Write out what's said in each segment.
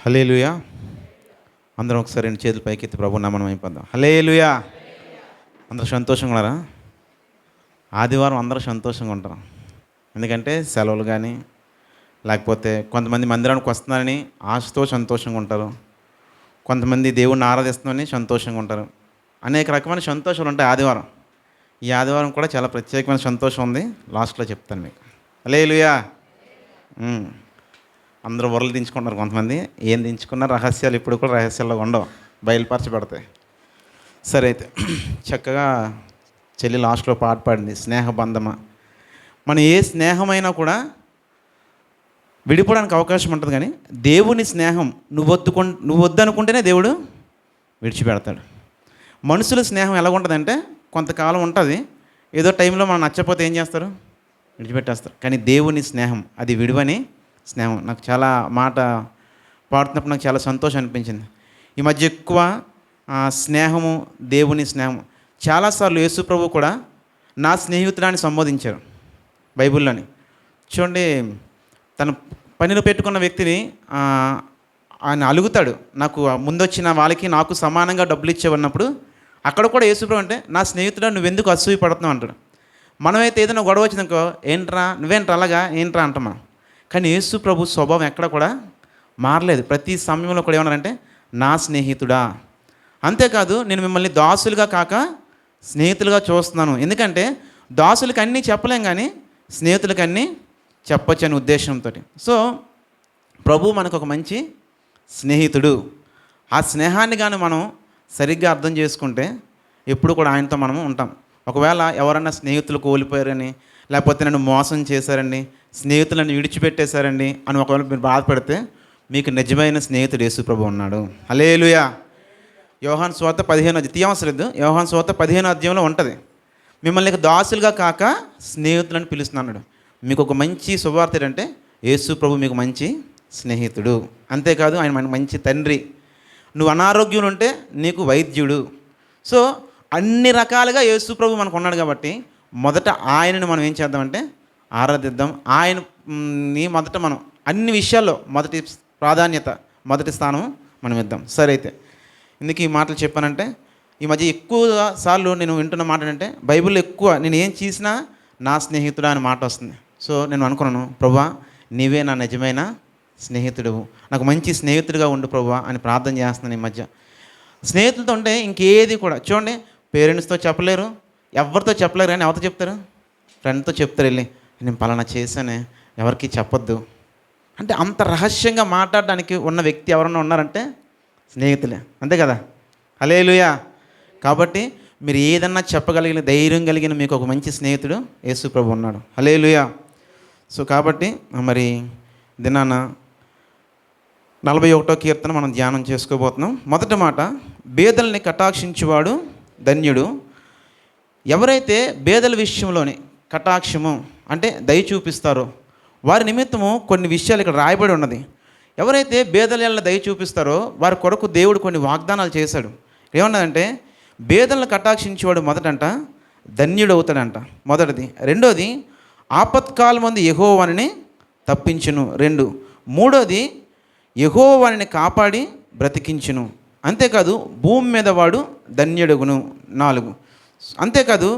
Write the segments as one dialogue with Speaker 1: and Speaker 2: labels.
Speaker 1: హల్లెలూయా. అందరం ఒకసారి రెండు చేతులు పైకెత్తి ప్రభు నామం అయిపోద్దాం. హల్లెలూయా. అందరూ సంతోషంగా ఉన్నారా? ఆదివారం అందరూ సంతోషంగా ఉంటారు. ఎందుకంటే సెలవులు కానీ లేకపోతే కొంతమంది మందిరానికి వస్తున్నారని ఆశతో సంతోషంగా ఉంటారు. కొంతమంది దేవుణ్ణి ఆరాధిస్తున్నారని సంతోషంగా ఉంటారు. అనేక రకమైన సంతోషాలు ఉంటాయి ఆదివారం. ఈ ఆదివారం కూడా చాలా ప్రత్యేకమైన సంతోషం ఉంది. లాస్ట్లో చెప్తాను మీకు. హల్లెలూయా. అందరూ వరలు దించుకుంటారు. కొంతమంది ఏం దించుకున్న రహస్యాలు ఇప్పుడు కూడా రహస్యాల్లో ఉండవు, బయలుపరచబడతాయి. సరే అయితే చక్కగా చెల్లి లాస్ట్లో పాట పాడింది, స్నేహబంధమా. మనం ఏ స్నేహమైనా కూడా విడిపోవడానికి అవకాశం ఉంటుంది, కానీ దేవుని స్నేహం నువ్వు వద్దనుకుంటేనే దేవుడు విడిచిపెడతాడు. మనుషుల స్నేహం ఎలాగుంటుందంటే కొంతకాలం ఉంటుంది, ఏదో టైంలో మనం నచ్చకపోతే ఏం చేస్తారు? విడిచిపెట్టేస్తారు. కానీ దేవుని స్నేహం అది విడివని స్నేహం. నాకు చాలా మాట పాడుతున్నప్పుడు నాకు చాలా సంతోషం అనిపించింది. ఈ మధ్య ఎక్కువ స్నేహము, దేవుని స్నేహం. చాలాసార్లు యేసు ప్రభు కూడా నా స్నేహితుడాన్ని సంబోధించారు బైబిల్లోని. చూడండి, తన పనిలో పెట్టుకున్న వ్యక్తిని ఆయన అలుగుతాడు, నాకు ముందొచ్చిన వాళ్ళకి నాకు సమానంగా డబ్బులు ఇచ్చేవన్నప్పుడు అక్కడ కూడా యేసు ప్రభు అంటే నా స్నేహితుడా నువ్వెందుకు అసూయ పడుతున్నావు అంటాడు. మనమైతే ఏదైనా గొడవ వచ్చిందనుకో, ఏంట్రా నువ్వేంట్రా అలాగా ఏంట్రా అంటాం మనం. కానీ యేసు ప్రభు స్వభావం ఎక్కడ కూడా మారలేదు. ప్రతి సమయంలో కూడా ఏమన్నారంటే నా స్నేహితుడా. అంతేకాదు, నేను మిమ్మల్ని దాసులుగా కాక స్నేహితులుగా చూస్తున్నాను. ఎందుకంటే దాసులకి అన్నీ చెప్పలేం, కానీ స్నేహితులకి అన్నీ చెప్పొచ్చు అనే ఉద్దేశంతో. సో ప్రభు మనకు ఒక మంచి స్నేహితుడు. ఆ స్నేహాన్ని కానీ మనం సరిగ్గా అర్థం చేసుకుంటే ఎప్పుడు కూడా ఆయనతో మనం ఉంటాం. ఒకవేళ ఎవరన్నా స్నేహితులు కోల్పోయారని, లేకపోతే నన్ను మోసం చేశారండి, స్నేహితులను విడిచిపెట్టేశారండి అని ఒకవేళ మీరు బాధపడితే మీకు నిజమైన స్నేహితుడు యేసు ప్రభు ఉన్నాడు. హల్లెలూయా. యోహాను సువార్త 15 తీయవసలేదు, యోహాను సువార్త 15 అధ్యాయంలో ఉంటుంది, మిమ్మల్ని దాసులుగా కాక స్నేహితులను పిలుస్తున్నాడు. మీకు ఒక మంచి శుభవార్త ఏంటంటే యేసు ప్రభు మీకు మంచి స్నేహితుడు. అంతేకాదు ఆయన మనకు మంచి తండ్రి. నువ్వు అనారోగ్యం ఉంటే నీకు వైద్యుడు. సో అన్ని రకాలుగా యేసు ప్రభు మనకు ఉన్నాడు. కాబట్టి మొదట ఆయనను మనం ఏం చేద్దామంటే ఆరాధిద్దాం. ఆయనని మొదట మనం అన్ని విషయాల్లో మొదటి ప్రాధాన్యత, మొదటి స్థానం మనం ఇద్దాం. సరే అయితే ఎందుకు ఈ మాటలు చెప్పానంటే, ఈ మధ్య ఎక్కువ సార్లు నేను వింటున్న మాట ఏంటంటే బైబిల్లో ఎక్కువ నేను ఏం చేసినా నా స్నేహితుడా అనే మాట వస్తుంది. సో నేను అనుకున్నాను, ప్రభువా నీవే నా నిజమైన స్నేహితుడు, నాకు మంచి స్నేహితుడిగా ఉండు ప్రభువా అని ప్రార్థన చేస్తున్నాను. ఈ మధ్య స్నేహితులతో ఉంటే ఇంకేది కూడా చూడండి, పేరెంట్స్తో చెప్పలేరు, ఎవరితో చెప్పలేరు, కానీ ఎవరితో చెప్తారు? ఫ్రెండ్తో చెప్తారు. వెళ్ళి నేను పలానా చేశానే, ఎవరికి చెప్పొద్దు అంటే. అంత రహస్యంగా మాట్లాడడానికి ఉన్న వ్యక్తి ఎవరన్నా ఉన్నారంటే స్నేహితులే, అంతే కదా. హల్లెలూయా. కాబట్టి మీరు ఏదన్నా చెప్పగలిగిన ధైర్యం కలిగిన మీకు ఒక మంచి స్నేహితుడు యేసు ప్రభు ఉన్నాడు. హల్లెలూయా. సో కాబట్టి మరి దినాన 41వ కీర్తన మనం ధ్యానం చేసుకోబోతున్నాం. మొదటి మాట, బేదల్ని కటాక్షించువాడు ధన్యుడు. ఎవరైతే బేదల విషయంలోని కటాక్షము అంటే దయ చూపిస్తారో వారి నిమిత్తము కొన్ని విషయాలు ఇక్కడ రాయబడి ఉన్నది. ఎవరైతే బేదల ఎడల దయ చూపిస్తారో వారి కొరకు దేవుడు కొన్ని వాగ్దానాలు చేశాడు. ఏమన్నదంటే బేదలను కటాక్షించేవాడు మొదటంట ధన్యుడు అవుతాడంట, మొదటిది. రెండోది ఆపత్కాలమందు యెహోవాని తప్పించును. 2. మూడోది యెహోవాని కాపాడి బ్రతికించును. అంతేకాదు భూమి మీద వాడు ధన్యుడుగును. 4. అంతేకాదు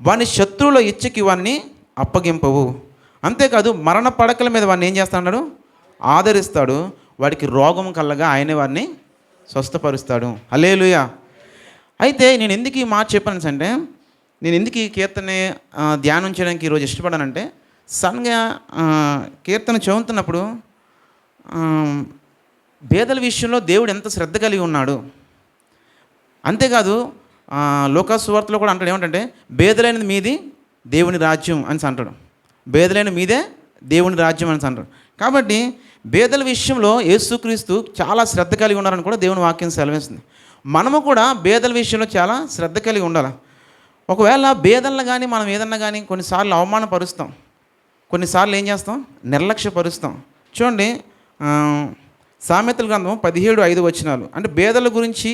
Speaker 1: వాని శత్రువుల ఇచ్చకి వారిని అప్పగింపవు. అంతేకాదు మరణ పడకల మీద వాడిని ఏం చేస్తాడు? ఆదరిస్తాడు. వాడికి రోగం కలగా ఆయనే వారిని స్వస్థపరుస్తాడు. హల్లెలూయా. అయితే నేను ఎందుకు ఈ మాట చెప్పాను అంటే, నేను ఎందుకు ఈ కీర్తన ధ్యానం చేయడానికి ఈరోజు ఇష్టపడానంటే, సడన్గా కీర్తన చదువుతున్నప్పుడు బేదల విషయంలో దేవుడు ఎంత శ్రద్ధ కలిగి ఉన్నాడు. అంతేకాదు లోకాసు వార్తలో కూడా అంటాడు, ఏమంటే బేదలైనది మీది దేవుని రాజ్యం అని అంటాడు. బేదలైన మీదే దేవుని రాజ్యం అని అంటాడు. కాబట్టి బేదల విషయంలో యేసుక్రీస్తు చాలా శ్రద్ధ కలిగి ఉన్నారని కూడా దేవుని వాక్యం సెలవిస్తుంది. మనము కూడా బేదల విషయంలో చాలా శ్రద్ధ కలిగి ఉండాలి. ఒకవేళ బేదలను కానీ మనం ఏదన్నా కానీ కొన్నిసార్లు అవమానపరుస్తాం, కొన్నిసార్లు ఏం చేస్తాం? నిర్లక్ష్యపరుస్తాం. చూడండి, సామెతల గ్రంథం 17:5 అంటే బేదల గురించి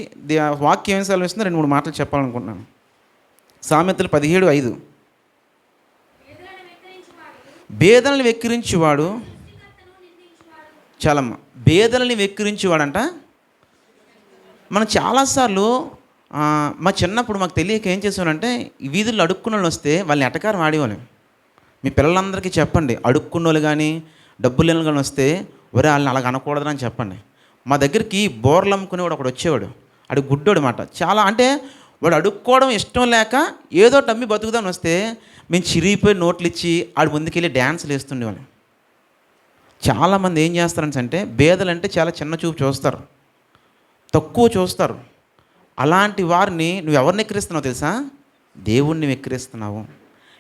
Speaker 1: వాక్యం ఏం సెలవిస్తుందో 2-3 మాటలు చెప్పాలనుకుంటున్నాను. సామెతలు 17:5, బేదలను వెక్కిరించువాడు చాలా బేదలని వెక్కిరించేవాడంట. మనం చాలాసార్లు మా చిన్నప్పుడు మాకు తెలియక ఏం చేసేవాడంటే, ఈ వీధుల్లో అడుక్కున్న వాళ్ళు వస్తే వాళ్ళని ఎటకారం ఆడేవాళ్ళం. మీ పిల్లలందరికీ చెప్పండి, అడుక్కున్న వాళ్ళు కానీ డబ్బులు లేని కానీ వస్తే ఒరే వాళ్ళని అలాగ అనకూడదని చెప్పండి. మా దగ్గరికి బోర్లు అమ్ముకునేవాడు ఒకడు వచ్చేవాడు. అడు గుడ్డోడు మాట. చాలా అంటే వాడు అడుక్కోవడం ఇష్టం లేక ఏదో టమ్మి బతుకుదామని వస్తే మేము చిరిగిపోయి నోట్లు ఇచ్చి ఆడు ముందుకెళ్ళి డ్యాన్సులు వేస్తుండేవాళ్ళం. చాలామంది ఏం చేస్తారంటే బేదలంటే చాలా చిన్న చూపు చూస్తారు, తక్కువ చూస్తారు. అలాంటి వారిని నువ్వు ఎవరిని ఎక్కిరిస్తున్నావు తెలుసా? దేవుణ్ణి ఎక్కిరిస్తున్నావు.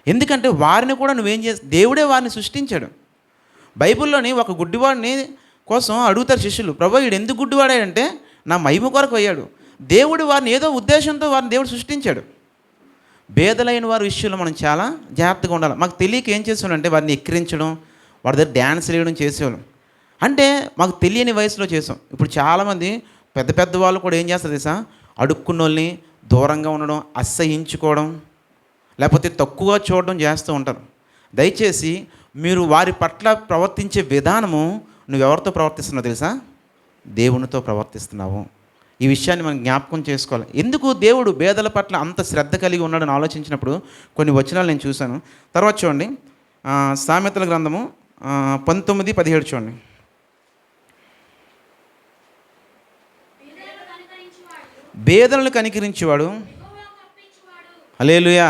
Speaker 1: ఎందుకంటే వారిని కూడా నువ్వేం దేవుడే వారిని సృష్టించాడు. బైబిల్లోని ఒక గుడ్డివాడిని కోసం అడుగుతారు శిష్యులు, ప్రభు వీడు ఎందుకు గుడ్డివాడాడంటే నా మహిమ కొరకు అయ్యాడు. దేవుడు వారిని ఏదో ఉద్దేశంతో వారిని దేవుడు సృష్టించాడు. బేదలైన వారి విషయంలో మనం చాలా జాగ్రత్తగా ఉండాలి. మాకు తెలియక ఏం చేసామంటే వారిని ఎక్కిరించడం, వాడి దగ్గర డ్యాన్స్ వేయడం చేసేవాళ్ళం. అంటే మాకు తెలియని వయసులో చేసాం. ఇప్పుడు చాలామంది పెద్ద పెద్ద వాళ్ళు కూడా ఏం చేస్తారు తెలుసా? అడుక్కున్న వాళ్ళని దూరంగా ఉండడం, అసహించుకోవడం, లేకపోతే తక్కువగా చూడడం చేస్తూ ఉంటారు. దయచేసి మీరు వారి పట్ల ప్రవర్తించే విధానము నువ్వెవరితో ప్రవర్తిస్తున్నావు తెలుసా? దేవునితో ప్రవర్తిస్తున్నావు. ఈ విషయాన్ని మనం జ్ఞాపకం చేసుకోవాలి. ఎందుకు దేవుడు బేదల పట్ల అంత శ్రద్ధ కలిగి ఉన్నాడని ఆలోచించినప్పుడు కొన్ని వచనాలు నేను చూశాను. తర్వాత చూడండి, సామెతల గ్రంథము 19:17 చూడండి. బేదలను కనికరించేవాడు. హల్లెలూయా.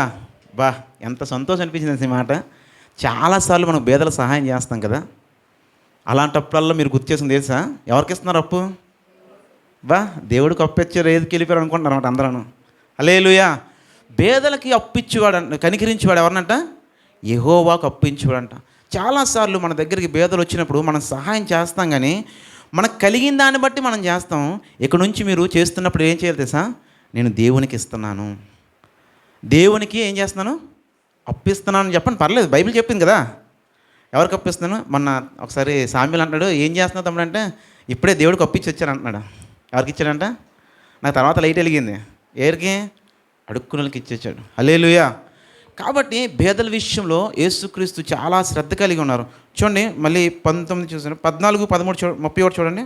Speaker 1: ఎంత సంతోషం అనిపించింది ఈ మాట. చాలాసార్లు మనం బేదలకు సహాయం చేస్తాం కదా, అలాంటప్పుడల్లా మీరు గుర్తు చేసింది తెలుసా? ఎవరికి ఇస్తున్నారు అప్పు? దేవుడికి అప్పు ఇచ్చారు, ఏదికి వెళ్ళిపోయారు అనుకుంటున్నారు అన్నమాట అందరూ. హల్లెలూయా. బేదలకి అప్పు ఇచ్చేవాడు, కనికరించేవాడు ఎవరినంట? యెహోవాకు అప్పు ఇచ్చేవాడంట. చాలాసార్లు మన దగ్గరికి బేదలు వచ్చినప్పుడు మనం సహాయం చేస్తాం, కానీ మనకు కలిగిన దాన్ని బట్టి మనం చేస్తాం. ఇక్కడ నుంచి మీరు చేస్తున్నప్పుడు ఏం చేయాలి తెలుసా? నేను దేవునికి ఇస్తున్నాను, దేవునికి ఏం చేస్తున్నాను? అప్పిస్తున్నాను అని చెప్పండి, పర్లేదు, బైబిల్ చెప్పింది కదా. ఎవరికి అప్పిస్తున్నాను? మొన్న ఒకసారి సామ్యులు అంటాడు, ఏం చేస్తున్నావు తమ్ముడు అంటే, ఇప్పుడే దేవుడికి అప్పిచ్చి వచ్చాను అంటున్నాడు. ఎవరికి ఇచ్చాడంట? నాకు తర్వాత లైట్ వెలిగింది. ఎవరికి? అడుక్కున్నోళ్ళకి ఇచ్చేచ్చాడు. హల్లెలూయా. కాబట్టి బేదల విషయంలో యేసుక్రీస్తు చాలా శ్రద్ధ కలిగి ఉన్నారు. చూడండి, మళ్ళీ 19 చూసాను, 14, 13 31 చూడండి.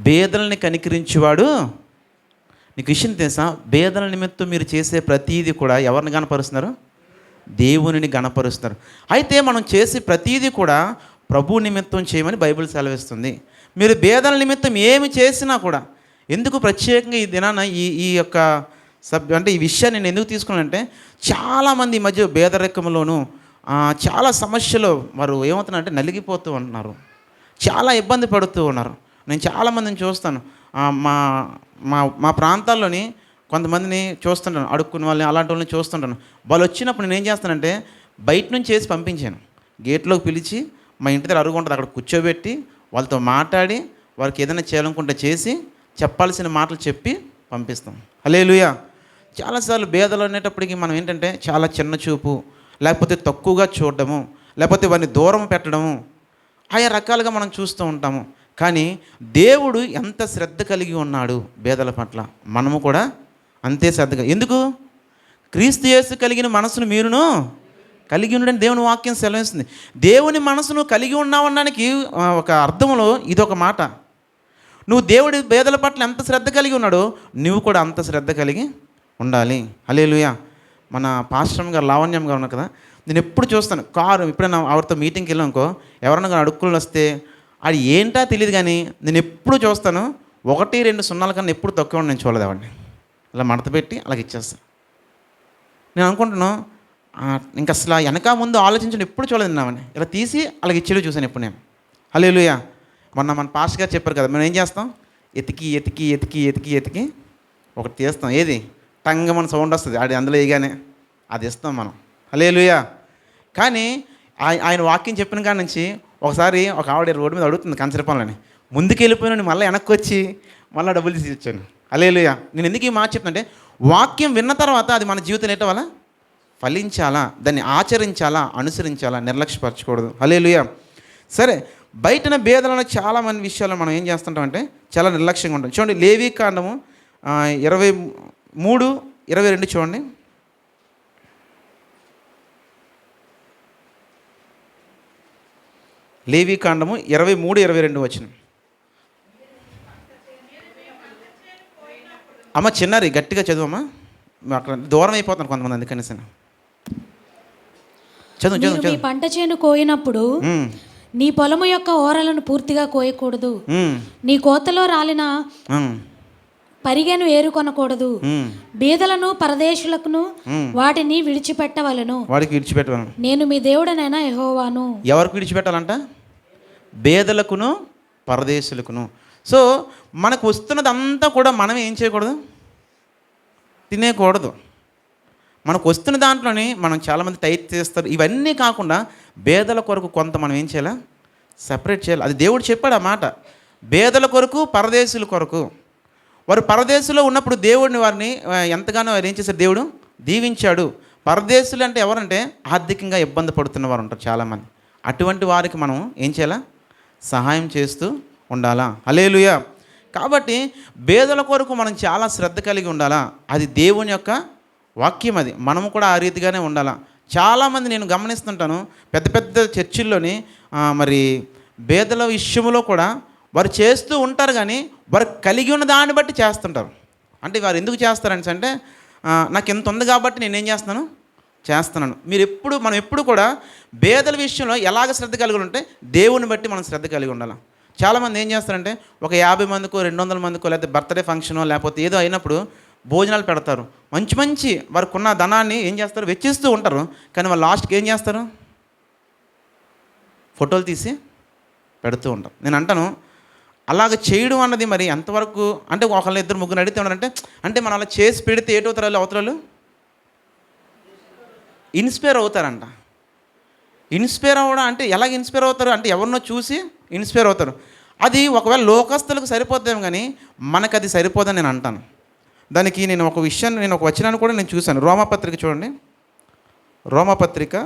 Speaker 1: బేదలని కనికరించేవాడు. నీకు విషయం తెలుసా? బేదల నిమిత్తం మీరు చేసే ప్రతీది కూడా ఎవరిని గణపరుస్తున్నారు? దేవునిని గణపరుస్తారు. అయితే మనం చేసే ప్రతీది కూడా ప్రభు నిమిత్తం చేయమని బైబిల్ సెలవిస్తుంది. మీరు బేదల నిమిత్తం ఏమి చేసినా కూడా, ఎందుకు ప్రత్యేకంగా ఈ దినాన ఈ యొక్క అంటే ఈ విషయాన్ని నేను ఎందుకు తీసుకున్నానంటే, చాలామంది ఈ మధ్య బేదరికంలోనూ చాలా సమస్యలు వారు ఏమవుతున్నారంటే నలిగిపోతూ ఉంటున్నారు, చాలా ఇబ్బంది పడుతూ ఉన్నారు. నేను చాలామందిని చూస్తాను, మా మా మా ప్రాంతాల్లోని కొంతమందిని చూస్తుంటాను, అడుక్కున్న వాళ్ళని, అలాంటి వాళ్ళని చూస్తుంటాను. వాళ్ళు వచ్చినప్పుడు నేను ఏం చేస్తానంటే బయట నుంచి చేసి పంపించాను. గేట్లోకి పిలిచి మా ఇంటి దగ్గర అరుగు ఉంటుంది, అక్కడ కూర్చోబెట్టి వాళ్ళతో మాట్లాడి వారికి ఏదైనా చేయాలనుకుంటే చేసి చెప్పాల్సిన మాటలు చెప్పి పంపిస్తాం. హల్లెలూయా. చాలాసార్లు బేదలు అనేటప్పటికీ మనం ఏంటంటే చాలా చిన్న చూపు, లేకపోతే తక్కువగా చూడడము, లేకపోతే వారిని దూరం పెట్టడము, ఆయా రకాలుగా మనం చూస్తూ ఉంటాము. కానీ దేవుడు ఎంత శ్రద్ధ కలిగి ఉన్నాడు బేదల పట్ల, మనము కూడా అంతే శ్రద్ధగా. ఎందుకు? క్రీస్తు యేసు కలిగిన మనసును మీరును కలిగి ఉండని దేవుని వాక్యం సెలవిస్తుంది. దేవుని మనసును కలిగి ఉన్నావనడానికి ఒక అర్థంలో ఇదొక మాట. నువ్వు దేవుడి బేదల పట్ల ఎంత శ్రద్ధ కలిగి ఉన్నాడో నువ్వు కూడా అంత శ్రద్ధ కలిగి ఉండాలి. హల్లెలూయా. మన పాస్టర్ గారు లావణ్యం గారు ఉన్నారు కదా, నేను ఎప్పుడు చూస్తాను కారు, ఎప్పుడైనా ఆవిడతో మీటింగ్కి వెళ్ళానుకో, ఎవరన్నా కానీ అడుక్కులు వస్తే అది ఏంటో తెలియదు, కానీ నేను ఎప్పుడు చూస్తాను 1-2 సున్నాల కన్నా ఎప్పుడు తక్కువ నేను చూడలేదు. ఆవిడని ఇలా మడత పెట్టి అలాగ ఇచ్చేస్తాను. నేను అనుకుంటున్నాను ఇంకా అసలు వెనక ముందు ఆలోచించండి, ఎప్పుడు చూడలేదు ఆవిడని ఇలా తీసి అలాగ ఇచ్చేది చూశాను ఎప్పుడు నేను. హల్లెలూయా. మన పాస్టర్ గారు చెప్పారు కదా, మనం ఏం చేస్తాం? ఎతికి ఎతికి ఎతికి ఎతికి ఎతికి ఒకటి తీస్తాం. ఏది? టంగ మన సౌండ్ వస్తుంది, అది అందులో వేయగానే అది ఇస్తాం మనం. హల్లెలూయా. కానీ ఆయన వాక్యం చెప్పిన కాడ నుంచి ఒకసారి ఒక ఆవిడ రోడ్డు మీద అడుగుతుంది కంచరపాలని, ముందుకు వెళ్ళిపోయినా మళ్ళీ వెనక్కి వచ్చి మళ్ళీ డబ్బులు తీసి ఇచ్చాను. హల్లెలూయా. నేను ఎందుకు ఈ మాట చెప్తుంటే, వాక్యం విన్న తర్వాత అది మన జీవితం ఏంటో వల్ల ఫలించాలా, దాన్ని ఆచరించాలా, అనుసరించాలా, నిర్లక్ష్యపరచకూడదు. హల్లెలూయా. సరే, బయటన బేదలను చాలా మంది విషయాల్లో మనం ఏం చేస్తుంటామంటే చాలా నిర్లక్ష్యంగా ఉంటాం. చూడండి లేవీ కాండము 23:22 చూడండి. లేవీ కాండము 23:22 వచనం. అమ్మ చిన్నారి గట్టిగా చదువమ్మా, అక్కడ దూరం అయిపోతాను కొంతమంది, అందుకనేసి చదువు.
Speaker 2: నీ పంట చేను కోయినప్పుడు నీ పొలము యొక్క ఓరలను పూర్తిగా కోయకూడదు, నీ కోతలో రాలిన పరిగెను ఏరుకొనకూడదు, బీదలను పరదేశులకును వాటిని విడిచిపెట్టవలను,
Speaker 1: వాడికి విడిచిపెట్టవలను,
Speaker 2: నేను మీ దేవుడనైనా యెహోవాను.
Speaker 1: ఎవరికి విడిచిపెట్టాలంట? బేదలకును పరదేశులకును. సో మనకు వస్తున్నదంతా కూడా మనం ఏం చేయకూడదు, తినేయకూడదు. మనకు వస్తున్న దాంట్లోనే మనం చాలామంది టైట్ చేస్తారు. ఇవన్నీ కాకుండా బేదల కొరకు కొంత మనం ఏం చేయాలి, సపరేట్ చేయాలి. అది దేవుడు చెప్పాడు ఆ మాట, బేదల కొరకు పరదేశుల కొరకు. వారు పరదేశంలో ఉన్నప్పుడు దేవుడిని వారిని ఎంతగానో వారు ఏం చేశారు, దేవుడు దీవించాడు. పరదేశులు అంటే ఎవరంటే ఆర్థికంగా ఇబ్బంది పడుతున్న వారు ఉంటారు చాలామంది. అటువంటి వారికి మనం ఏం చేయాలా, సహాయం చేస్తూ ఉండాలా. హల్లెలూయా. కాబట్టి బేదల కొరకు మనం చాలా శ్రద్ధ కలిగి ఉండాలా. అది దేవుని యొక్క వాక్యం, అది మనము కూడా ఆ రీతిగానే ఉండాలా. చాలామంది నేను గమనిస్తుంటాను పెద్ద పెద్ద చర్చిల్లోని మరి బేదల విషయంలో కూడా వారు చేస్తూ ఉంటారు, కానీ వారు కలిగి ఉన్న దాన్ని బట్టి చేస్తుంటారు. అంటే వారు ఎందుకు చేస్తారని అంటే నాకు ఎంత ఉంది కాబట్టి నేనేం చేస్తున్నాను. మనం ఎప్పుడు కూడా బేదల విషయంలో ఎలాగ శ్రద్ధ కలిగి ఉంటే దేవుని బట్టి మనం శ్రద్ధ కలిగి ఉండాలి. చాలామంది ఏం చేస్తారంటే ఒక 50 మందికో 200 మందికో లేకపోతే బర్త్డే ఫంక్షనో లేకపోతే ఏదో అయినప్పుడు భోజనాలు పెడతారు. మంచి వారికి ఉన్న ధనాన్ని ఏం చేస్తారు, వెచ్చిస్తూ ఉంటారు. కానీ వాళ్ళు లాస్ట్కి ఏం చేస్తారు, ఫోటోలు తీసి పెడుతూ ఉంటారు. నేను అంటాను అలాగ చేయడం అన్నది మరి ఎంతవరకు అంటే ఒకళ్ళు 2-3 అడిగితే ఉన్నారంటే అంటే మనం అలా చేసి పెడితే ఏటవుతారు అవతరాలు ఇన్స్పైర్ అవుతారంట. ఇన్స్పైర్ అవ్వడం అంటే ఎలాగ ఇన్స్పైర్ అవుతారు అంటే ఎవరినో చూసి ఇన్స్పైర్ అవుతారు. అది ఒకవేళ లోకస్తులకు సరిపోద్దాం, కానీ మనకు అది సరిపోదని నేను అంటాను. దానికి నేను ఒక వచనాన్ని కూడా నేను చూశాను. రోమపత్రిక చూడండి, రోమపత్రిక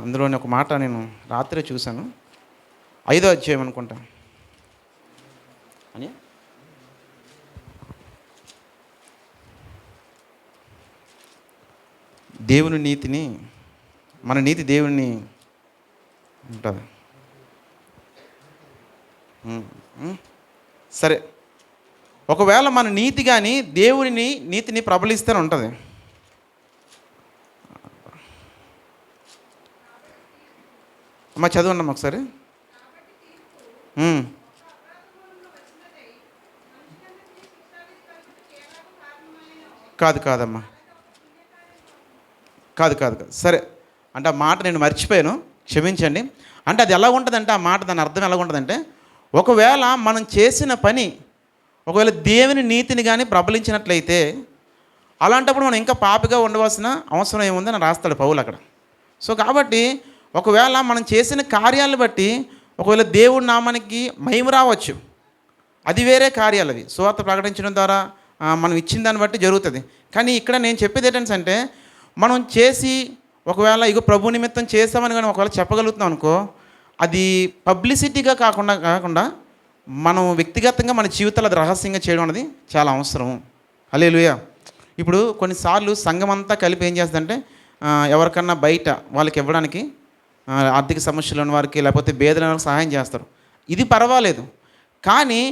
Speaker 1: అందులోని ఒక మాట నేను రాత్రి చూశాను, 5వ అధ్యాయం అనుకుంటా అని. దేవుని నీతిని, మన నీతి దేవుని ఉంటుంది. సరే, ఒకవేళ మన నీతి కానీ దేవుని నీతిని ప్రబలిస్తూనే ఉంటుంది. అమ్మ చదవండి ఒకసారి. కాదమ్మా, కాదు. సరే, అంటే ఆ మాట నేను మర్చిపోయాను, క్షమించండి. అంటే అది ఎలా ఉంటుందంటే ఆ మాట దాని అర్థం ఎలా ఉంటుందంటే ఒకవేళ మనం చేసిన పని ఒకవేళ దేవుని నీతిని కానీ ప్రబలించినట్లయితే అలాంటప్పుడు మనం ఇంకా పాపిగా ఉండవలసిన అవసరం ఏముందని రాస్తాడు పౌలు అక్కడ. సో కాబట్టి ఒకవేళ మనం చేసిన కార్యాలను బట్టి ఒకవేళ దేవుడి నామానికి మహిమ రావచ్చు, అది వేరే కార్యాలు. అవి సువార్త ప్రకటించడం ద్వారా మనం ఇచ్చిన దాన్ని బట్టి జరుగుతుంది. కానీ ఇక్కడ నేను చెప్పేది ఏంటంటే మనం చేసి ఒకవేళ ఇగో ప్రభు నిమిత్తం చేస్తామని కానీ ఒకవేళ చెప్పగలుగుతున్నాం అనుకో, అది పబ్లిసిటీగా కాకుండా మనం వ్యక్తిగతంగా మన జీవితాలు అది రహస్యంగా చేయడం అనేది చాలా అవసరం. హల్లెలూయా. ఇప్పుడు కొన్నిసార్లు సంఘం అంతా కలిపి ఏం చేస్తుందంటే ఎవరికన్నా బయట వాళ్ళకి ఇవ్వడానికి ఆర్థిక సమస్యలు ఉన్న వారికి లేకపోతే బేదలకు సహాయం చేస్తారు. ఇది పర్వాలేదు. కానీ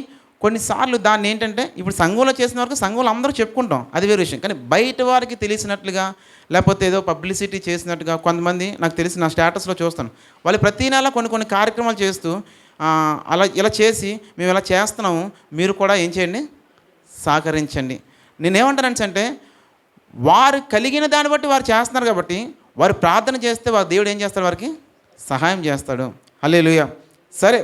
Speaker 1: కొన్నిసార్లు దాన్ని ఏంటంటే ఇప్పుడు సంఘంలో చేసిన వరకు సంఘంలో అందరూ చెప్పుకుంటాం, అది వేరే విషయం. కానీ బయట వారికి తెలిసినట్లుగా లేకపోతే ఏదో పబ్లిసిటీ చేసినట్టుగా కొంతమంది నాకు తెలిసి నా స్టేటస్లో చూస్తాను, వాళ్ళు ప్రతీ నెల కొన్ని కార్యక్రమాలు చేస్తూ ఇలా చేసి మేము ఇలా చేస్తున్నాము, మీరు కూడా ఏం చేయండి, సహకరించండి. నేనేమంటానంటే వారు కలిగిన దాన్ని బట్టి వారు చేస్తున్నారు కాబట్టి వారు ప్రార్థన చేస్తే వారు దేవుడు ఏం చేస్తాడు, వారికి సహాయం చేస్తాడు. హల్లెలూయా. సరే,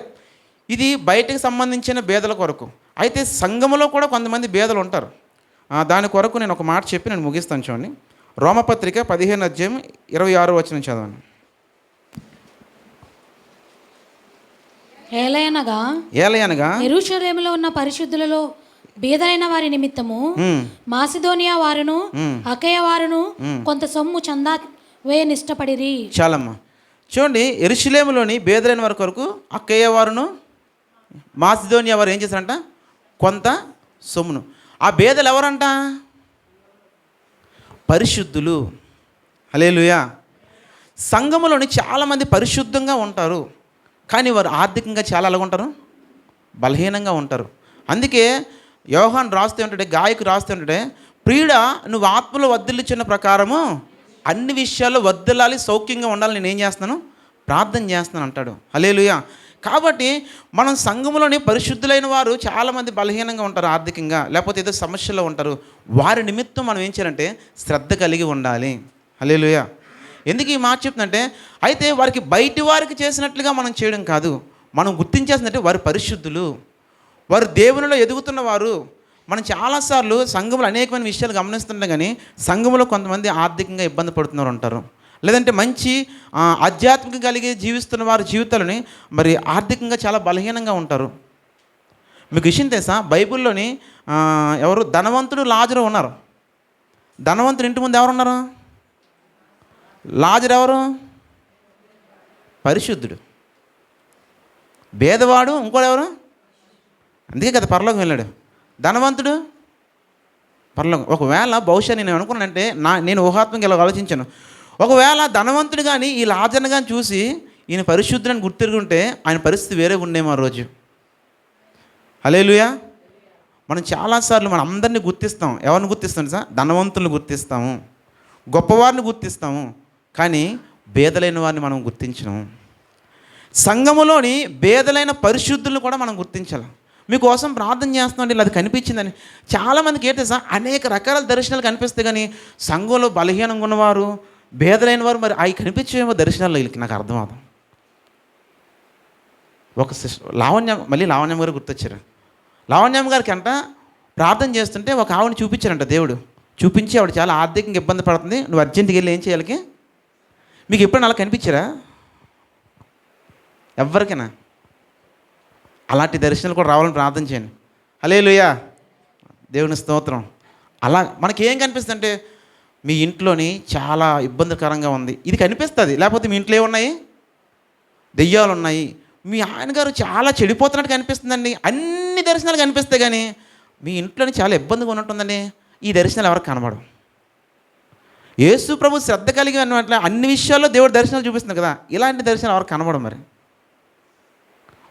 Speaker 1: ఇది బయటకు సంబంధించిన బేదల కొరకు. అయితే సంఘములో కూడా కొంతమంది బేదలు ఉంటారు. దాని కొరకు నేను ఒక మాట చెప్పి నేను ముగిస్తాను. చూడండి, రోమపత్రిక 15వ అధ్యాయం 26వ వచనం చదవండి.
Speaker 2: ఏలయనగా యెరూషలేములో ఉన్న పరిశుద్ధులలో బీదలైన వారి నిమిత్తము మాసిదోనియా వారును అకయ వారును కొంత సొమ్ము చందా వేయనిష్టపడిరి.
Speaker 1: చాలమ్మా. చూడండి, యెరూషలేములోని బేదలైన వారి కొరకు అక్కయ్య వారును మాసిదోనియా వారు ఏం చేశారంట, కొంత సొమ్మును. ఆ బేదలు ఎవరంట? పరిశుద్ధులు. హల్లెలూయా. సంఘములోని చాలామంది పరిశుద్ధంగా ఉంటారు, కానీ వారు ఆర్థికంగా చాలా అలాగ ఉంటారు, బలహీనంగా ఉంటారు. అందుకే యోహాను రాస్తూ ఉంటాడే, గాయకు రాస్తూ ఉంటాడే, ప్రియుడ నువ్వు ఆత్మలో వర్ధిల్లుచున్న ప్రకారము అన్ని విషయాల్లో వర్ధిల్లాలి, సౌఖ్యంగా ఉండాలి, నేను ఏం చేస్తున్నాను, ప్రార్థన చేస్తున్నాను అంటాడు. హల్లెలూయా. కాబట్టి మనం సంఘములోని పరిశుద్ధులైన వారు చాలామంది బలహీనంగా ఉంటారు, ఆర్థికంగా లేకపోతే ఏదో సమస్యలో ఉంటారు. వారి నిమిత్తం మనం ఏం చేయాలంటే శ్రద్ధ కలిగి ఉండాలి. హల్లెలూయా. ఎందుకు ఈ మాట చెప్తుందంటే, అయితే వారికి బయటి వారికి చేసినట్లుగా మనం చేయడం కాదు, మనం గుర్తించేసినట్టే వారు పరిశుద్ధులు, వారు దేవునిలో ఎదుగుతున్న వారు. మనం చాలాసార్లు సంఘంలో అనేకమైన విషయాలు గమనిస్తుంటాం, కానీ సంఘంలో కొంతమంది ఆర్థికంగా ఇబ్బంది పడుతున్నారు ఉంటారు, లేదంటే మంచి ఆధ్యాత్మిక కలిగి జీవిస్తున్న వారి జీవితాలని మరి ఆర్థికంగా చాలా బలహీనంగా ఉంటారు. మీకు విషయం తెలుసా, బైబిల్లోని ఎవరు ధనవంతుడు లాజరు ఉన్నారు. ధనవంతుడు ఇంటి ముందు ఎవరు ఉన్నారు? లాజరు ఎవరు? పరిశుద్ధుడు. భేదవాడు ఇంకోడు ఎవరు? అందుకే కదా పరలోకం వెళ్ళాడు. ధనవంతుడు పరలోకం. ఒకవేళ బహుశా నేను అనుకున్నానంటే, నేను ఊహాత్మకంగా ఇలా ఆలోచించాను, ఒకవేళ ధనవంతుడు కానీ ఈ లాజర్ని కానీ చూసి ఈయన పరిశుద్ధుని గుర్తిరుగుంటే ఆయన పరిస్థితి వేరే ఉండేమో ఆ రోజు. హల్లెలూయా. మనం చాలాసార్లు మనం అందరినీ గుర్తిస్తాం. ఎవరిని గుర్తిస్తాం సార్? ధనవంతులను గుర్తిస్తాము, గొప్పవారిని గుర్తిస్తాము, కానీ భేదలైన వారిని మనం గుర్తించము. సంఘములోని భేదలైన పరిశుద్ధులను కూడా మనం గుర్తించాలి. మీకోసం ప్రార్థన చేస్తున్నాండి, ఇలా అది కనిపించిందని. చాలామందికి ఏంటి సార్, అనేక రకాల దర్శనాలు కనిపిస్తాయి, కానీ సంఘంలో బలహీనంగా ఉన్నవారు, భేదలైన వారు, మరి అవి కనిపించేమో దర్శనాల్లో వీళ్ళకి. నాకు అర్థం అవుతాం. ఒక లావణ్యం గారు గుర్తొచ్చారు. లావణ్యం గారికి అంట ప్రార్థన చేస్తుంటే ఒక ఆవిడని చూపించారంట దేవుడు. చూపించి ఆవిడ చాలా ఆర్థికంగా ఇబ్బంది పడుతుంది, నువ్వు అర్జెంట్గా వెళ్ళి ఏం చేయాలి? మీకు ఎప్పుడైనా అలా కనిపించారా? ఎవరికైనా అలాంటి దర్శనాలు కూడా రావాలని ప్రార్థన చేయండి. హల్లెలూయా. దేవుని స్తోత్రం. అలా మనకేం కనిపిస్తుంది అంటే, మీ ఇంట్లోని చాలా ఇబ్బందికరంగా ఉంది, ఇది కనిపిస్తుంది. లేకపోతే మీ ఇంట్లో ఏమున్నాయి? దెయ్యాలు ఉన్నాయి. మీ ఆయనగారు చాలా చెడిపోతున్నట్టు కనిపిస్తుందండి. అన్ని దర్శనాలు కనిపిస్తాయి, కానీ మీ ఇంట్లోని చాలా ఇబ్బందిగా ఉన్నట్టుందండి. ఈ దర్శనాలు ఎవరికి కనబడవు. యేసు ప్రభు శ్రద్ధ కలిగి అన్నట్ల అన్ని విషయాల్లో దేవుడు దర్శనాలు చూపిస్తుంది కదా, ఇలాంటి దర్శనాలు ఎవరికి కనబడవు. మరి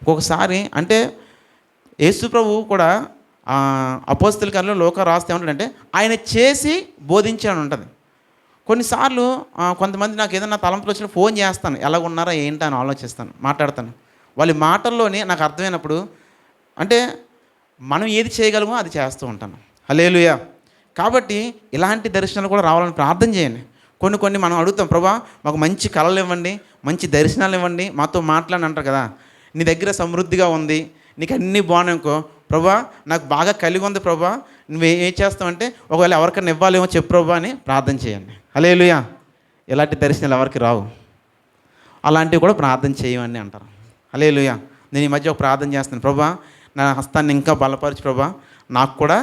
Speaker 1: ఒక్కొక్కసారి అంటే యేసు ప్రభు కూడా అపోస్తల కార్యంలో లోక రాస్తే ఏమంటాడంటే, ఆయన చేసి బోధించాలని ఉంటుంది. కొన్నిసార్లు కొంతమంది నాకు ఏదైనా తలంపులు వచ్చిన ఫోన్ చేస్తాను, ఎలాగ ఉన్నారా ఏంటి అని ఆలోచిస్తాను, మాట్లాడతాను. వాళ్ళ మాటల్లోనే నాకు అర్థమైనప్పుడు అంటే మనం ఏది చేయగలమో అది చేస్తూ ఉంటాను. హల్లెలూయా. కాబట్టి ఇలాంటి దర్శనాలు కూడా రావాలని ప్రార్థన చేయండి. కొన్ని మనం అడుగుతాం, ప్రభా మాకు మంచి కళలు ఇవ్వండి, మంచి దర్శనాలు ఇవ్వండి, మాతో మాట్లాడి అంటారు కదా. నీ దగ్గర సమృద్ధిగా ఉంది, నీకు అన్నీ బాగున్నాయనుకో, ప్రభా నాకు బాగా కలిగి ఉంది ప్రభా, నువ్వు ఏం చేస్తావంటే ఒకవేళ ఎవరికైనా ఇవ్వాలేమో చెప్పు ప్రభా అని ప్రార్థన చేయండి. హల్లెలూయా. ఇలాంటి దర్శనాలు ఎవరికి రావు, అలాంటివి కూడా ప్రార్థన చేయమని అంటారు. హల్లెలూయా. నేను ఈ మధ్య ఒక ప్రార్థన చేస్తాను, ప్రభా నా హస్తాన్ని ఇంకా బలపరచు ప్రభా, నాకు కూడా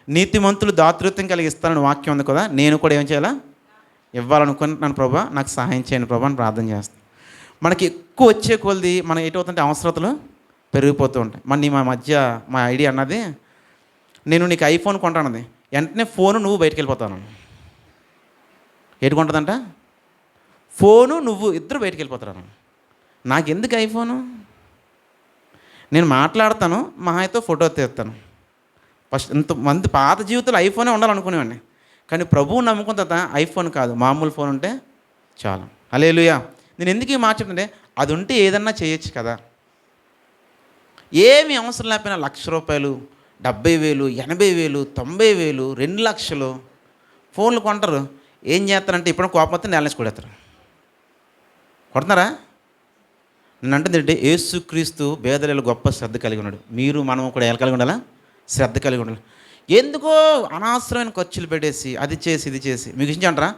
Speaker 1: నీతిమంతులు దాతృత్వం కలిగి ఇస్తానని వాక్యం ఉంది కదా, నేను కూడా ఏం చేయాలా? ఇవ్వాలనుకుంటున్నాను ప్రభా, నాకు సహాయం చేయండి ప్రభా అని ప్రార్థన చేస్తాను. మనకి ఎక్కువ వచ్చే కొలది మనం ఏటవుతుంటే అవసరతలు పెరిగిపోతూ ఉంటాయి. మా మధ్య మా ఐడియా అన్నది, నేను నీకు ఐఫోన్ కొంటానది, వెంటనే ఫోను నువ్వు బయటికి వెళ్ళిపోతాను. ఏటు కొంటుందంట? ఫోను నువ్వు ఇద్దరు బయటికి వెళ్ళిపోతాను. నాకెందుకు ఐఫోను? నేను మాట్లాడతాను, మా ఆయనతో ఫోటో తీస్తాను. ఫస్ట్ ఇంతమంది పాత జీవితంలో ఐఫోనే ఉండాలనుకునేవాడిని, కానీ ప్రభువు నమ్ముకున్న తర్వాత ఐఫోన్ కాదు, మామూలు ఫోన్ ఉంటే చాలు. హల్లెలూయా. నేను ఎందుకు ఈ మాట చెప్తుంటే, అది ఉంటే ఏదన్నా చేయొచ్చు కదా. ఏమీ అవసరం లేకపోయినా 1,00,000 రూపాయలు, 70,000, 80,000, 90,000, 2 లక్షలు ఫోన్లు కొంటారు. ఏం చేస్తారంటే ఇప్పుడు కోపం వస్తే నేలనేసి కొడతారు. కొడుతున్నారా? నేను అంటుందంటే యేసుక్రీస్తు భేదలలో గొప్ప శ్రద్ధ కలిగి ఉన్నాడు. మనం కూడా ఎలా కలిగి ఉండాలా? శ్రద్ధ కలిగి ఉండాలి. ఎందుకో అనవసరమైన ఖర్చులు పెట్టేసి అది చేసి ఇది చేసి. మీకు ఇచ్చి అంటారా,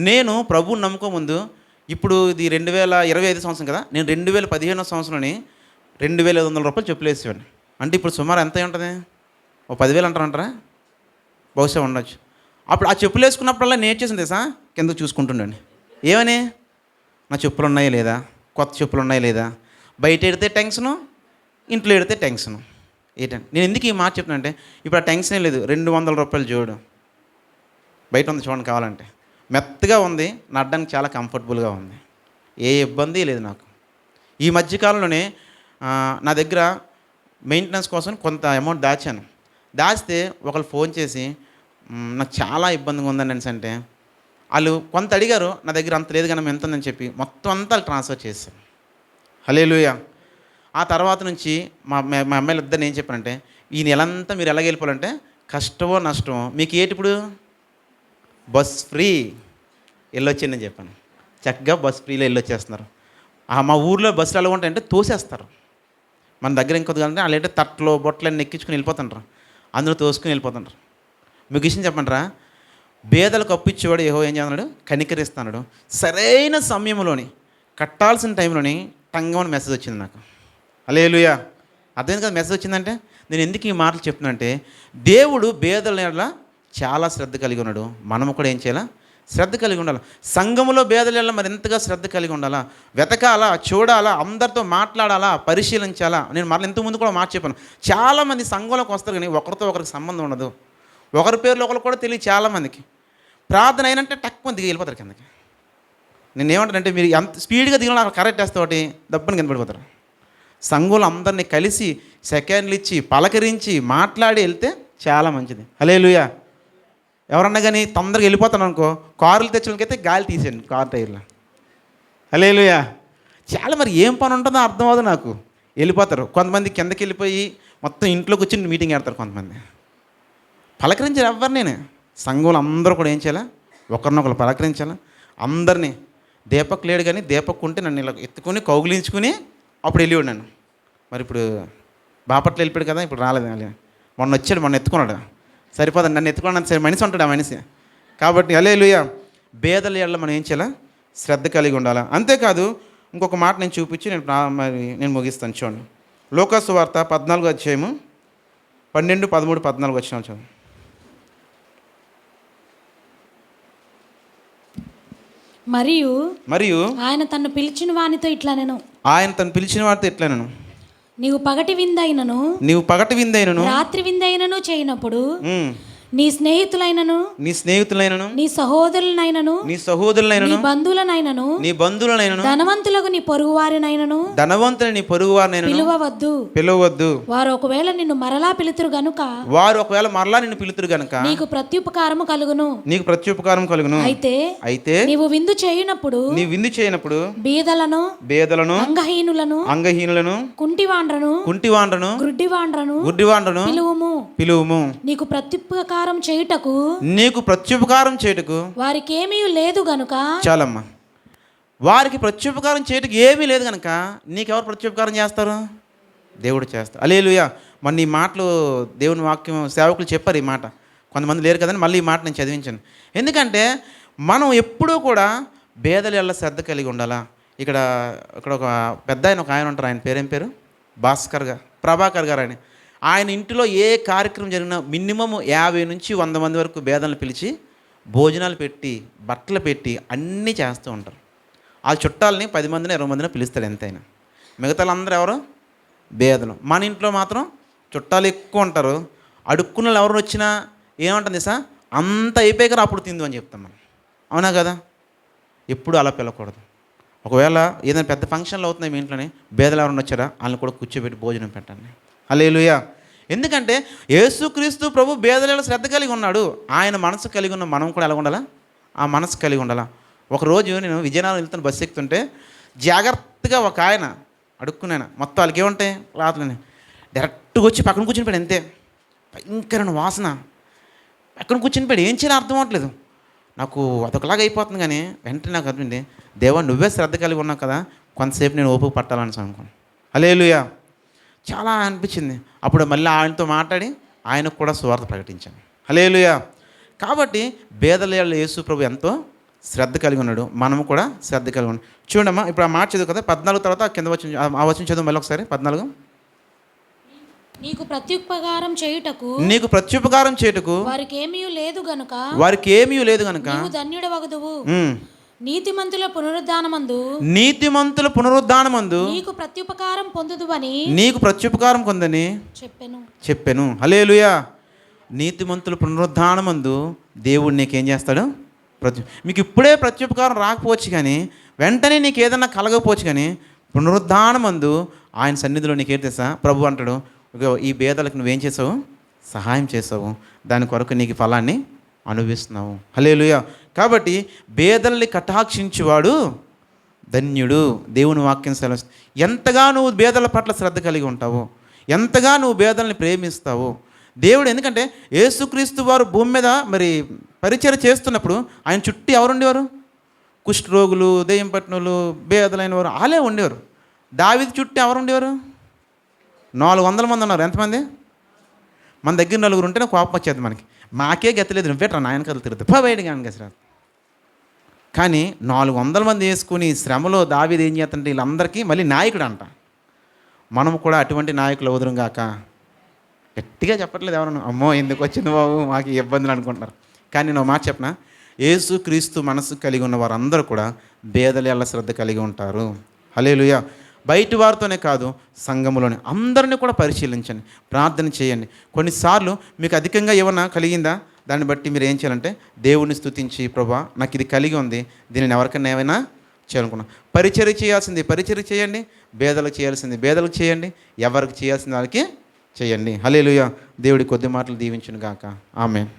Speaker 1: నేను ప్రభువుని నమ్ముకోముందు, ఇప్పుడు ఇది 2025 సంవత్సరం కదా, నేను 2015 సంవత్సరంలోని 2,500 రూపాయలు చెప్పులు వేసేవాడిని. అంటే ఇప్పుడు సుమారు ఎంత ఉంటుంది? ఓ 10,000 అంటారా? బహుశా ఉండొచ్చు. అప్పుడు ఆ చెప్పులు వేసుకున్నప్పుడల్లా నేను చేసింది తెలుసా, కిందకు చూసుకుంటుండండి, ఏమని నా చెప్పులు ఉన్నాయా లేదా, కొత్త చెప్పులు ఉన్నాయి లేదా, బయట ఎడితే టెన్షను, ఇంట్లో ఎడితే టెన్షను. ఏంటంటే నేను ఎందుకు ఈ మాట చెప్తున్నానంటే, ఇప్పుడు ఆ టెన్షనే లేదు. 200 రూపాయలు జోడు బయట ఉంది చూడండి, కావాలంటే మెత్తగా ఉంది, నడడానికి చాలా కంఫర్టబుల్గా ఉంది, ఏ ఇబ్బంది లేదు నాకు. ఈ మధ్యకాలంలోనే నా దగ్గర మెయింటెనెన్స్ కోసం కొంత అమౌంట్ దాచితే ఒకళ్ళు ఫోన్ చేసి నాకు చాలా ఇబ్బందిగా ఉందని అంటే వాళ్ళు కొంత అడిగారు, నా దగ్గర అంత లేదు కానీ ఎంత ఉందని చెప్పి మొత్తం అంతా ట్రాన్స్ఫర్ చేశాను. హల్లెలూయా. ఆ తర్వాత నుంచి మా అమ్మాయిలు ఇద్దరు ఏం చెప్పానంటే, ఈ నెలంతా మీరు ఎలాగ వెళ్ళిపోవాలంటే కష్టమో నష్టమో మీకు ఇప్పుడు బస్ ఫ్రీ వెళ్ళొచ్చింది అని చెప్పాను. చక్కగా బస్ ఫ్రీలో వెళ్ళొచ్చేస్తున్నారు. మా ఊర్లో బస్సులు ఎలా ఉంటాయంటే తోసేస్తారు. మన దగ్గర ఇంకొద్ది అంటే వాళ్ళు ఏంటంటే తట్టలు బొట్టలన్నీ ఎక్కించుకుని వెళ్ళిపోతుంటారు, అందులో తోసుకుని వెళ్ళిపోతుంటారు. మీకు విషయం చెప్పంటారా, బేదలకు అప్పిచ్చేవాడు యెహోవా ఏం చేస్తున్నాడు, కనికరిస్తున్నాడు. సరైన సమయంలోని కట్టాల్సిన టైంలోని టంగమని మెసేజ్ వచ్చింది నాకు. హల్లెలూయా. అర్థమైంది కదా మెసేజ్ వచ్చిందంటే. నేను ఎందుకు ఈ మాటలు చెప్తున్నానంటే, దేవుడు బేదల ఎడల చాలా శ్రద్ధ కలిగి ఉన్నాడు. మనము కూడా ఏం చేయాలా, శ్రద్ధ కలిగి ఉండాలి. సంఘములో బేదల ఎడల మరింతగా శ్రద్ధ కలిగి ఉండాలా, వెతకాలా, చూడాలా, అందరితో మాట్లాడాలా, పరిశీలించాలా. నేను మళ్ళీ ఇంతకుముందు కూడా మాట చెప్పాను, చాలామంది సంఘంలోకి వస్తారు కానీ ఒకరితో ఒకరికి సంబంధం ఉండదు, ఒకరి పేర్లు ఒకరు కూడా తెలియదు చాలామందికి. ప్రార్థన అయినంటే టక్కుని దిగి వెళ్ళిపోతారు కిందకి. నేను ఏమంటానంటే, మీరు ఎంత స్పీడ్గా దిగిన కరెక్ట్ వేస్తే ఒకటి దబ్బని కింద పడిపోతారు. సంఘంలో అందరినీ కలిసి సెకండ్లు ఇచ్చి పలకరించి మాట్లాడి వెళ్తే చాలా మంచిది. హల్లెలూయా. ఎవరన్నా కానీ తొందరగా వెళ్ళిపోతాను అనుకో, కారులు తెచ్చులకైతే గాలి తీసేయండి కారు టైర్లో. హల్లెలూయా. చాలా మరి ఏం పని ఉంటుందో అర్థం అవ్వదు నాకు. వెళ్ళిపోతారు కొంతమంది, కిందకి వెళ్ళిపోయి మొత్తం ఇంట్లోకి వచ్చి మీటింగ్ ఆడతారు కొంతమంది. పలకరించారు ఎవరు, నేను సంఘంలో అందరూ కూడా ఏం చేయాలా, ఒకరినొకరు పలకరించాలా అందరినీ. దీపక్ లేడు కానీ దీపక్ ఉంటే నన్ను ఇలా ఎత్తుకొని కౌగిలించుకుని అప్పుడు వెళ్ళివాడు నన్ను. మరి ఇప్పుడు బాపట్ల వెళ్ళిపోయాడు కదా, ఇప్పుడు రాలేదు. మొన్న వచ్చాడు, మొన్న ఎత్తుకున్నాడు, సరిపోదండి నన్ను ఎత్తుకున్నాను సరే మనిషి ఉంటాడు ఆ మనిషి. కాబట్టి హల్లెలూయా. బేదల ఎడల మనం ఏం చేయాలా, శ్రద్ధ కలిగి ఉండాలా. అంతేకాదు ఇంకొక మాట నేను చూపించి నేను ముగిస్తాను. చూడండి, లూకా సువార్త 14వ అధ్యాయము 12, 13, 14 వచ్చినాలు చూడండి.
Speaker 2: మరియు ఆయన తను పిలిచిన వానితో ఇట్లా నేను నీవు పగటి విందైనను రాత్రి విందైనను చేయనప్పుడు నీ స్నేహితులైనను నీ సహోదరులైనను నీ బంధువులనైనను ధనవంతులకు నీ పొరుగువారినైనను పిలువవద్దు. వారు ఒకవేళ నిన్ను మరలా పిలుతురు గనుక నీకు ప్రత్యుపకారము కలుగును. అయితే నీవు విందు చేయనప్పుడు బీదలను అంగహీనులను కుంటివాండ్రను గుడ్డివాండ్రను పిలువుము. నీకు ప్రత్యుపకారం చేయుటకు వారికేమీ లేదు గనుక.
Speaker 1: చాలమ్మా, వారికి ప్రత్యుపకారం చేయుటకు ఏమీ లేదు కనుక నీకెవరు ప్రత్యుపకారం చేస్తారు, దేవుడు చేస్తారు. హల్లెలూయా. మొన్న ఈ మాటలు దేవుని వాక్యం సేవకులు చెప్పారు. ఈ మాట కొంతమంది లేరు కదని మళ్ళీ ఈ మాట నేను చదివించాను. ఎందుకంటే మనం ఎప్పుడూ కూడా బేదల ఎడల శ్రద్ధ కలిగి ఉండాలా. ఇక్కడ ఒక పెద్ద ఆయన ఉంటారు, ఆయన పేరేం పేరు, ప్రభాకర్ గారు. ఆయన ఇంటిలో ఏ కార్యక్రమం జరిగినా మినిమం 50 నుంచి 100 మంది వరకు బేదలను పిలిచి భోజనాలు పెట్టి బట్టలు పెట్టి అన్నీ చేస్తూ ఉంటారు. ఆ చుట్టాలని 10 మందిని 20 మందిని పిలుస్తారు ఎంతైనా. మిగతా అందరూ ఎవరు, బేదలు. మన ఇంట్లో మాత్రం చుట్టాలు ఎక్కువ ఉంటారు. అడుక్కున్న వాళ్ళు ఎవరు వచ్చినా ఏమంటుంది సార్, అంత అయిపోయాక అప్పుడు తిందు అని చెప్తాం మనం. అవునా కదా. ఎప్పుడు అలా పిలవకూడదు. ఒకవేళ ఏదైనా పెద్ద ఫంక్షన్లు అవుతున్నాయి మీ ఇంట్లోనే, బేదలు ఎవరైనా వచ్చారా వాళ్ళని కూడా కూర్చోబెట్టి భోజనం పెట్టండి. హల్లెలూయా. ఎందుకంటే యేసుక్రీస్తు ప్రభు బేదలలో శ్రద్ధ కలిగి ఉన్నాడు. ఆయన మనసు కలిగి ఉన్న మనం కూడా ఎలా ఉండాలా, ఆ మనసు కలిగి ఉండాలా. ఒకరోజు నేను విజయనగరం వెళ్తున్న బస్సు ఎక్కుతుంటే జాగ్రత్తగా ఒక ఆయన అడుక్కున్నాను. మొత్తం వాళ్ళకి ఏముంటాయి రాత్రులని డైరెక్ట్గా వచ్చి పక్కన కూర్చుని పోయాడు. అంతే భయంకరమైన వాసన. పక్కన కూర్చుని పోయాడు. ఏం చేయాలో అర్థం అవ్వట్లేదు నాకు. అదొకలాగా అయిపోతుంది. కానీ వెంటనే నాకు అర్థమైంది, దేవా నువ్వే శ్రద్ధ కలిగి ఉన్నావు కదా, కొంతసేపు నేను ఓపిక పట్టాలని అనుకున్నాను. హల్లెలూయా. చాలా అనిపించింది. అప్పుడు మళ్ళీ ఆయనతో మాట్లాడి ఆయనకు కూడా సువార్త ప్రకటించాను. హల్లెలూయా. కాబట్టి బేదల ఎడల యేసు ప్రభు ఎంతో శ్రద్ధ కలిగి ఉన్నాడు, మనము కూడా శ్రద్ధ కలిగి ఉన్నాడు. చూడమ్మా, ఇప్పుడు ఆ మాట చదువు కదా, 14 తర్వాత కింద వచ్చిన చదువు మళ్ళీ ఒకసారి. 14
Speaker 2: నీకు ప్రత్యుపకారం చేయుటకు వారికి ఏమీ లేదు గనుక
Speaker 1: నీవు ధన్యుడవగుదువు.
Speaker 2: నీతిమంతుల పునరుద్ధానమందు
Speaker 1: నీతిమంతుల పునరుద్ధానమందు
Speaker 2: నీకు ప్రత్యుపకారం పొందుదువని
Speaker 1: నీకు ప్రత్యుపకారం కొందని
Speaker 2: చెప్పెను.
Speaker 1: హల్లెలూయా. నీతిమంతుల పునరుద్ధానమందు దేవుడు నీకేం చేస్తాడు? మీకు ఇప్పుడే ప్రత్యుపకారం రాకపోవచ్చు, కానీ వెంటనే నీకు ఏదన్నా కలగకపోవచ్చు, కానీ పునరుద్ధానమందు ఆయన సన్నిధిలో నీకేం తెలుసా? ప్రభు అంటాడు, ఇగో ఈ బేదలకు నువ్వేం చేసావు? సహాయం చేసావు, దాని కొరకు నీకు ఫలాన్ని అనుభవిస్తున్నావు. హల్లెలూయా. కాబట్టి బేదల్ని కటాక్షించువాడు ధన్యుడు. దేవుని వాక్యం సెలవు. ఎంతగా నువ్వు బేదల పట్ల శ్రద్ధ కలిగి ఉంటావో, ఎంతగా నువ్వు బేదల్ని ప్రేమిస్తావో దేవుడు. ఎందుకంటే యేసుక్రీస్తు వారు భూమి మీద మరి పరిచర్య చేస్తున్నప్పుడు ఆయన చుట్టూ ఎవరు ఉండేవారు? కుష్ఠరోగులు, దెయ్యం పట్టినోళ్ళు, బేదలైన వారు వాళ్ళే ఉండేవారు. దావీదు చుట్టూ ఎవరు ఉండేవారు? 400 మంది ఉన్నారు. ఎంతమంది? మన దగ్గర 4 ఉంటేనే కోపం వచ్చేది మనకి. మాకే గతిలేదు, నువ్వేట్రా నాయన కథలు తిరుగుతావు బయట కానీ కదా. కానీ 400 మంది వేసుకుని శ్రమలో దావీదు ఏం చేస్తుంటే వీళ్ళందరికీ మళ్ళీ నాయకుడు అంట. మనము కూడా అటువంటి నాయకులు అవుదురు గాక. గట్టిగా చెప్పట్లేదు ఎవరన్నా, అమ్మో ఎందుకు వచ్చింది బాబు మాకు ఇబ్బందులు అనుకుంటున్నారు. కానీ నేను మాట చెప్పనా, యేసు క్రీస్తు మనసు కలిగి ఉన్న వారందరూ కూడా బేదల ఎల్ల శ్రద్ధ కలిగి ఉంటారు. హల్లెలూయా. బయటి వారితోనే కాదు, సంఘములోనే అందరినీ కూడా పరిశీలించండి, ప్రార్థన చేయండి. కొన్నిసార్లు మీకు అధికంగా ఏమన్నా కలిగిందా, దాన్ని బట్టి మీరు ఏం చేయాలంటే దేవుణ్ణి స్తుతించి, ప్రభా నాకు ఇది కలిగి ఉంది, దీనిని ఎవరికైనా ఏమైనా చేయాలనుకున్నా, పరిచర్య చేయాల్సింది పరిచర్య చేయండి, బేదలకు చేయాల్సింది బేదలకు చేయండి, ఎవరికి చేయాల్సింది వాళ్ళకి చేయండి. హల్లెలూయా. దేవుడి కొద్ది మాటలు దీవించును గాక. ఆమేన్.